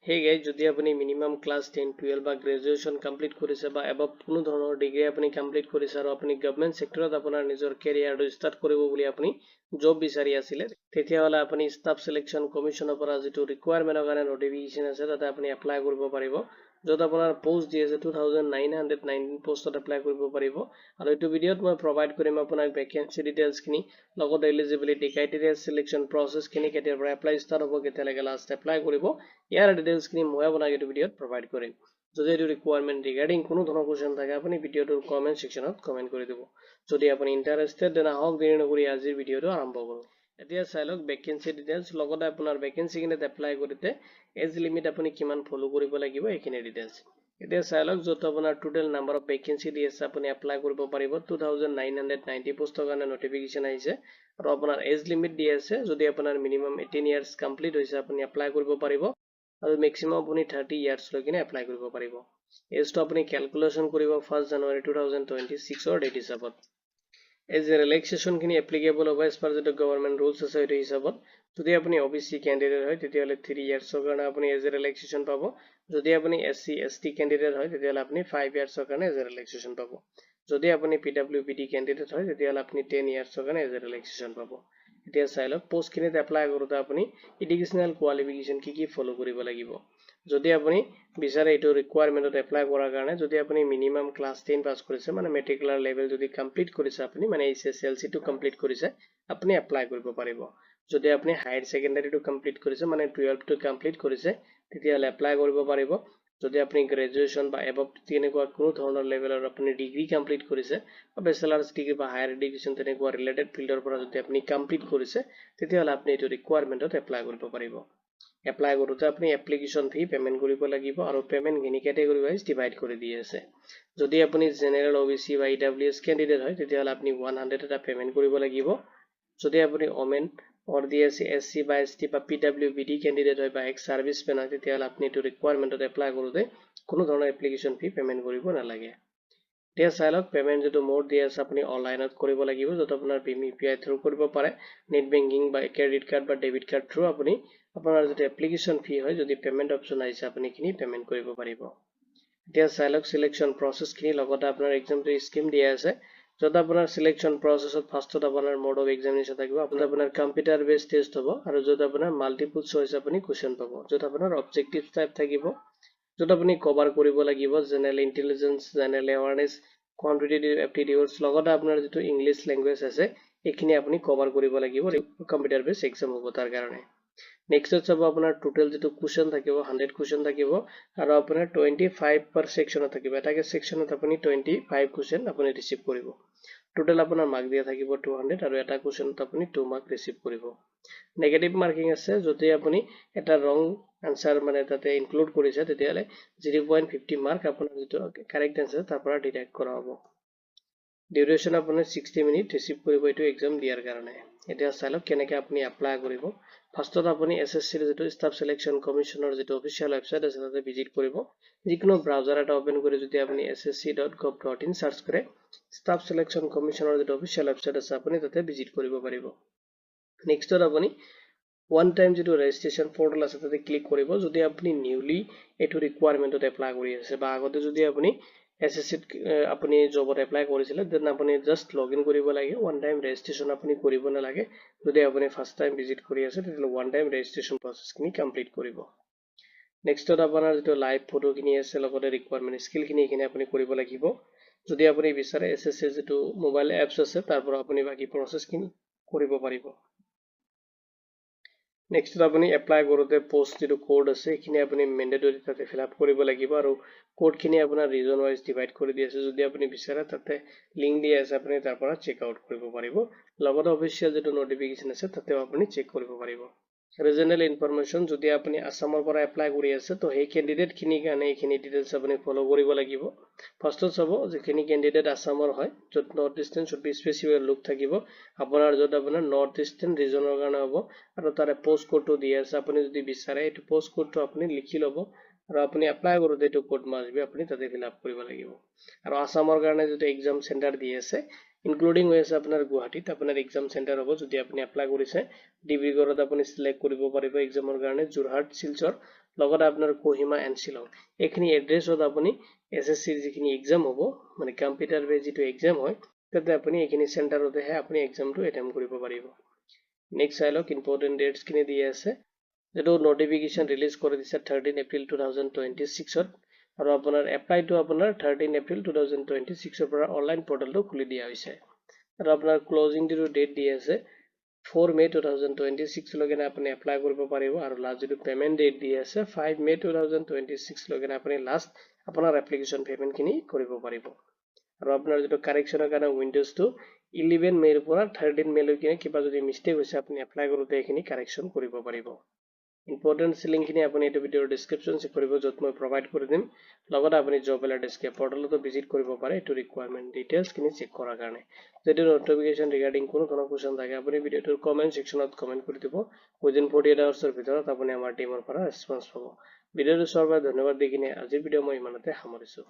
Hey guys, যদি আপনি minimum class 10 12 বা গ্ৰাজুয়েশন কমপ্লিট কৰিছে বা এবভ কোনো ধৰণৰ ডিগ্ৰী আপুনি কমপ্লিট কৰিছে আৰু আপুনি গভৰ্ণমেণ্ট সেক্টৰত আপোনাৰ নিজৰ কেৰিয়াৰটো ষ্টাৰ্ট কৰিব বুলি আপুনি জব বিচাৰি আছিল তেতিয়াহলে আপুনি ষ্টাফ সিলেকশন কমিশনৰ পৰা যেটো ৰিকুৱাৰমেন্টৰ কাৰণে নটিফিকেশন আছে তাতে আপুনি এপ্লাই কৰিব পাৰিব যত আপোনাৰ পোষ্ট দি আছে 2919 পোষ্টত এপ্লাই কৰিব পাৰিব আৰু এইটো ভিডিঅত মই প্ৰভাইড কৰিম আপোনাক ভেকেন্সি ডিটেইলছ খিনি লগত এলিজিবিলিটি ক্ৰাইটেৰিয়া সিলেকশন প্ৰসেস খিনি কেতিয়াৰ পৰা এপ্লাই ষ্টাৰ্ট হ'ব কেতিয়ালৈকে লাষ্ট এপ্লাই কৰিব ইয়াৰ ডিটেইলছ খিনি মই আপোনাক এইটো ভিডিঅত প্ৰভাইড কৰিম যদি এইটো ৰিকুৱাৰমেন্ট ৰিগাৰ্ডিং কোনো ধৰণৰ কোৱেশ্চন থাকে আপুনি ভিডিঅটোৰ কমেন্ট সেকশনত কমেন্ট কৰি দিব যদি আপুনি ইন্টাৰেষ্টেড দেন আহক দেৰি নকৰি আজিৰ ভিডিঅটো আৰম্ভ কৰো এতিয়া চাই লওক ভেকেন্সি ডিটেইলছ লগতে আপোনাৰ ভেকেন্সি কিনে এপ্লাই কৰিতে এজ লিমিট আপুনি কিমান ফলো কৰিব লাগিব এইখিনি ডিটেইলছ এতিয়া চাই লওক যত আপোনাৰ টোটাল নাম্বাৰ অফ ভেকেন্সি দি আছে আপুনি এপ্লাই কৰিব পাৰিব 2990 পোষ্টৰ কাৰণে নটিফিকেশন আহিছে আৰু আপোনাৰ এজ লিমিট দি আছে যদি আপোনাৰ মিনিমাম 18 ইয়াৰ্স কমপ্লিট হৈছে আপুনি এপ্লাই কৰিব পাৰিব আৰু মেক্সিমাম আপুনি 30 ইয়াৰ্স লৈ কিনে এপ্লাই কৰিব পাৰিব এজটো আপুনি ক্যালকুলেশন কৰিব 1 জানুৱাৰী 2026 ৰ ডেট হিচাপত as a relaxation খিনি applicable হ'ব as per the government rules আছে এইটো হিচাপত যদি আপুনি OBC candidate হয় তেতিয়াহলে 3 ইয়াৰ্সৰ কাৰণে আপুনি as a relaxation পাব যদি আপুনি SC ST candidate হয় তেতিয়াহলে আপুনি 5 ইয়াৰ্সৰ কাৰণে as a relaxation পাব যদি আপুনি PWBD candidate হয় তেতিয়াহলে আপুনি 10 ইয়াৰ্সৰ কাৰণে as a relaxation পাব এতিয়া চাই লওক পোষ্ট খিনিত এপ্লাই কৰোতে আপুনি এডুকেশনাল কোৱালিফিকেশন কি ফলো কৰিব লাগিব যদি আপুনি বিচাৰে এইটো ৰিকুৱাৰমেন্টত এপ্লাই কৰাৰ কাৰণে যদি আপুনি মিনিমাম ক্লাস 10 পাস কৰিছে মানে মেট্ৰিকুলাৰ লেভেল যদি কমপ্লিট কৰিছে আপুনি মানে SSLC টো কমপ্লিট কৰিছে আপুনি এপ্লাই কৰিব পাৰিব যদি আপুনি হায়াৰ সেকেন্ডাৰী টো কমপ্লিট কৰিছে মানে 12 টো কমপ্লিট কৰিছে তেতিয়াহলে এপ্লাই কৰিব পাৰিব যদি আপুনি গ্ৰাজুৱেচন বা এবভ তেনেকুৱা কোনো ধৰণৰ লেভেলৰ আপুনি ডিগ্ৰী কমপ্লিট কৰিছে বা ব্যাচেলাৰ্ছ ডিগ্ৰী বা হায়াৰ এডুকেশন তেনেকুৱা ৰিলেটেড ফিল্ডৰ পৰা যদি আপুনি কমপ্লিট কৰিছে তেতিয়াহলে আপুনি এইটো ৰিকুৱাৰমেন্টত এপ্লাই কৰিব পাৰিব এপ্লাই কৰোতে আপুনি এপ্লিকেশন ফি পেমেন্ট কৰিব লাগিব আৰু পেমেন্ট গিনি ক্যাটাগৰি ওয়াইজ ডিভাইড কৰি দি আছে যদি আপুনি জেনাৰেল OBC বা EWS ক্যান্ডিডেট হয় তেতিয়াহলে আপুনি 100 এটা পেমেন্ট কৰিব লাগিব যদি আপুনি ওমেন or SC বা ST বা PWBD ক্যান্ডিডেট হয় বা এক্স সার্ভিসম্যান হয় তেতিয়াহলে আপুনি এইটো ৰিকুৱাৰমেন্টত এপ্লাই কৰোতে কোনো ধৰণৰ এপ্লিকেশন ফি পেমেন্ট কৰিব নালাগে এতিয়া চাই লওক পেমেন্ট যেটো মোড দি আছে আপুনি অনলাইনত কৰিব লাগিব যত আপোনাৰ ভীম UPI থ্ৰু কৰিব পাৰে নেট বেংকিং বা ক্ৰেডিট কাৰ্ড বা ডেবিট কাৰ্ড থ্ৰু আপুনি আপোনাৰ যেটো এপ্লিকেশন ফি হয় যদি পেমেন্ট অপচন আহিছে আপুনি কিনি পেমেন্ট কৰিব পাৰিব এতিয়া চাই লওক সিলেকশন প্ৰসেস খিনি লগতে আপোনাৰ এক্সামটো স্কিম দিয়া আছে যত আপোনাৰ সিলেকশন প্ৰসেসত ফাৰ্ষ্টত আপোনাৰ মোড অফ এক্সামিনেশন থাকিব আপোনাৰ কম্পিউটাৰ বেসড টেষ্ট হ'ব আৰু যত আপোনাৰ মাল্টিপল চয়েস আপুনি কোৱেশ্চন পাব যত আপোনাৰ অবজেক্টিভ টাইপ থাকিব যত আপুনি কভাৰ কৰিব লাগিব জেনাৰেল ইন্টেলিজেন্স জেনাৰেল এৱাৰনেস কোৱান্টিটেটিভ এপ্টিটিউডছ লগতে আপোনাৰ যেটো ইংলিশ ল্যাঙ্গুৱেজ আছে এইখিনি আপুনি কভাৰ কৰিব লাগিব কম্পিউটাৰ বেসড এক্সাম হ'ব তাৰ কাৰণে নেক্সট চাব আপোনাৰ টোটাল যেটো কোৱেশ্চন থাকিব 100 কোৱেশ্চন থাকিব আৰু আপোনাৰ 25 পাৰ সেকশনত থাকিব এটাকে সেকশনত আপুনি 25 কোৱেশ্চন আপুনি ৰিসিভ কৰিব টোটাল আপোনাৰ মাৰ্ক দিয়া থাকিব 200 আৰু এটা কোৱেশ্চনত আপুনি 2 মাৰ্ক ৰিসিভ কৰিব নেগেটিভ মাৰ্কিং আছে যদি আপুনি এটা ৰং আনসাৰ মানে তাতে ইনক্লুড কৰিছে তেতিয়ালে 0.50 মাৰ্ক আপোনাৰ যেটো কাৰেক্ট আনসাৰ তাৰ পৰা ডিডাক্ট কৰা হ'ব ডিউৰেচন আপোনাৰ 60 মিনিট ৰিসিভ কৰিব এইটো এক্সাম দিয়াৰ কাৰণে এতিয়া চালক কেনেকৈ আপুনি এপ্লাই কৰিব ফাৰ্ষ্টত আপুনি SSC ৰ যেটো ষ্টাফ সিলেকশন কমিশনৰ যেটো অফিচিয়াল ওয়েবসাইট আছে তাতে ভিজিট কৰিব যিকোনো ব্ৰাউজাৰ এটা ওপেন কৰি যদি আপুনি ssc.gov.in সাৰ্চ কৰে ষ্টাফ সিলেকশন কমিশনৰ যেটো অফিচিয়াল ওয়েবসাইট আছে আপুনি তাতে ভিজিট কৰিব পাৰিব নেক্সটত আপুনি ওয়ান টাইম যেটো ৰেজিষ্ট্ৰেচন পোৰ্টাল আছে তাতে ক্লিক কৰিব যদি আপুনি নিউলি এটো ৰিকুৱাৰমেন্টত এপ্লাই কৰি আছে বা আগতে যদি আপুনি SSC আপুনি জবত এপ্লাই কৰিছিলে দেন আপুনি জাস্ট লগইন কৰিব লাগে ওয়ান টাইম ৰেজিষ্ট্ৰেচন আপুনি কৰিব নালাগে যদি আপুনি ফাৰ্স্ট টাইম ভিজিট কৰি আছে তেতিয়ালে ওয়ান টাইম ৰেজিষ্ট্ৰেচন প্ৰসেস খিনি কমপ্লিট কৰিব নেক্সটত আপোনাৰ যেটো লাইভ ফটো খিনি আছে লগতে ৰিকুৱাৰমেন্ট স্কিল খিনি এখানে আপুনি কৰিব লাগিব যদি আপুনি বিচাৰে SSC যেটো মোবাইল এপছ আছে তাৰ পৰা আপুনি বাকি প্ৰসেস খিনি কৰিব পাৰিব নেক্সট আপুনি এপ্লাই কৰোতে পোষ্ট যেটো কোড আছে এখিনি আপুনি ম্যান্ডেটৰি তাতে ফিল আপ কৰিব লাগিব আৰু কোড খিনি আপোনাৰ ৰিজন ওয়াইজ ডিভাইড কৰি দি আছে যদি আপুনি বিচাৰে তাতে লিংক দি আছে আপুনি তাৰ পৰা চেক আউট কৰিব পাৰিব লগতে অফিচিয়াল যেটো নটিফিকেশন আছে তাতে আপুনি চেক কৰিব পাৰিব ৰিজনেল ইনফৰমেশন যদি আপুনি আসামৰ পৰা এপ্লাই কৰি আছে তো সেই ক্যান্ডিডেট খিনি কাৰণে এখিনি ডিটেইলছ আপুনি ফলো কৰিব লাগিব ফাৰ্ষ্টত চাব যেখিনি ক্যান্ডিডেট আসামৰ হয় যত north eastern should be specified look থাকিব আপোনাৰ যত আপোনাৰ নৰ্থ ইষ্টাৰ্ণ ৰিজনৰ কাৰণে হ'ব আৰু তাৰে পোষ্ট কোডটো দি আছে আপুনি যদি বিচাৰে এটো পোষ্ট কোডটো আপুনি লিখি লব আৰু আপুনি এপ্লাই কৰোতে এটো কোড মাছবি আপুনি তাতে ফিল আপ কৰিব লাগিব আৰু আসামৰ কাৰণে যেটো এক্সাম সেন্টাৰ দি আছে ইনক্লুডিং হৈ আছে আপোনাৰ গুৱাহাটীত আপোনাৰ এক্সাম সেন্টাৰ হ'ব যদি আপুনি এপ্লাই কৰিছে ডিব্ৰুগড়ত আপুনি সিলেক্ট কৰিব পাৰিব এক্সামৰ কাৰণে যোৰহাট শিলচৰ লগতে আপোনাৰ কোহিমা এণ্ড শ্বিলং এইখিনি এড্ৰেছত আপুনি এছএছচিৰ যিখিনি এক্সাম হ'ব মানে কম্পিউটাৰ বেছ যিটো এক্সাম হয় তাতে আপুনি এইখিনি চেণ্টাৰতেহে আপুনি এক্সামটো এটেম্প কৰিব পাৰিব নেক্সট চাই লওক ইম্পৰ্টেণ্ট ডেটছখিনি দি আছে যেটো নোটিফিকেশ্যন ৰিলিজ কৰি দিছে 13 এপ্ৰিল 2026ত আৰু আপোনাৰ এপ্লাইটো আপোনাৰ 13 এপ্ৰিল 2026ৰ পৰা অনলাইন পৰ্টেলটো খুলি দিয়া হৈছে আৰু আপোনাৰ ক্লোজিং ডেট দি আছে 4 মে 2026 লৈকে আপুনি এপ্লাই কৰিব পাৰিব আৰু লাষ্ট যেটো পেমেন্ট ডেট দি আছে 5 মে 2026 লৈকে আপুনি লাষ্ট আপোনাৰ এপ্লিকেশ্যন পেমেন্টখিনি কৰিব পাৰিব আৰু আপোনাৰ যেটো কাৰেকচনৰ কাৰণে উইন্ডোজটো 11 মেৰ পৰা 13 মে লৈকে কিবা যদি মিস্টেক হৈছে আপুনি এপ্লাই কৰোতে এইখিনি কাৰেকচন কৰিব পাৰিব ইম্পৰ্টেন্ট লিংকখিনি আপুনি এই ভিডিওৰ ডেসক্ৰিপচন চেক কৰিব যত মই প্ৰভাইড কৰি দিম লগতে আপুনি জব এলাৰ্ট পৰ্টেলতো ভিজিট কৰিব পাৰে এটো ৰিকুৱাৰমেন্ট ডিটেইলছখিনি চেক কৰাৰ কাৰণে যদি নোটিফিকেশ্যন ৰিগাৰ্ডিং কোনো ধৰণৰ কোৱেশ্চন থাকে আপুনি ভিডিওটোৰ কমেন্ট সেকশনত কমেন্ট কৰি দিব উইদিন 48 আৱাৰ্ছৰ ভিতৰত আপুনি আমাৰ টিমৰ পৰা ৰেসপন্স পাব ভিডিওটো চোৱাৰ বাবে ধন্যবাদ দি কিনে আজিৰ ভিডিও মই ইমানতে সামৰিছো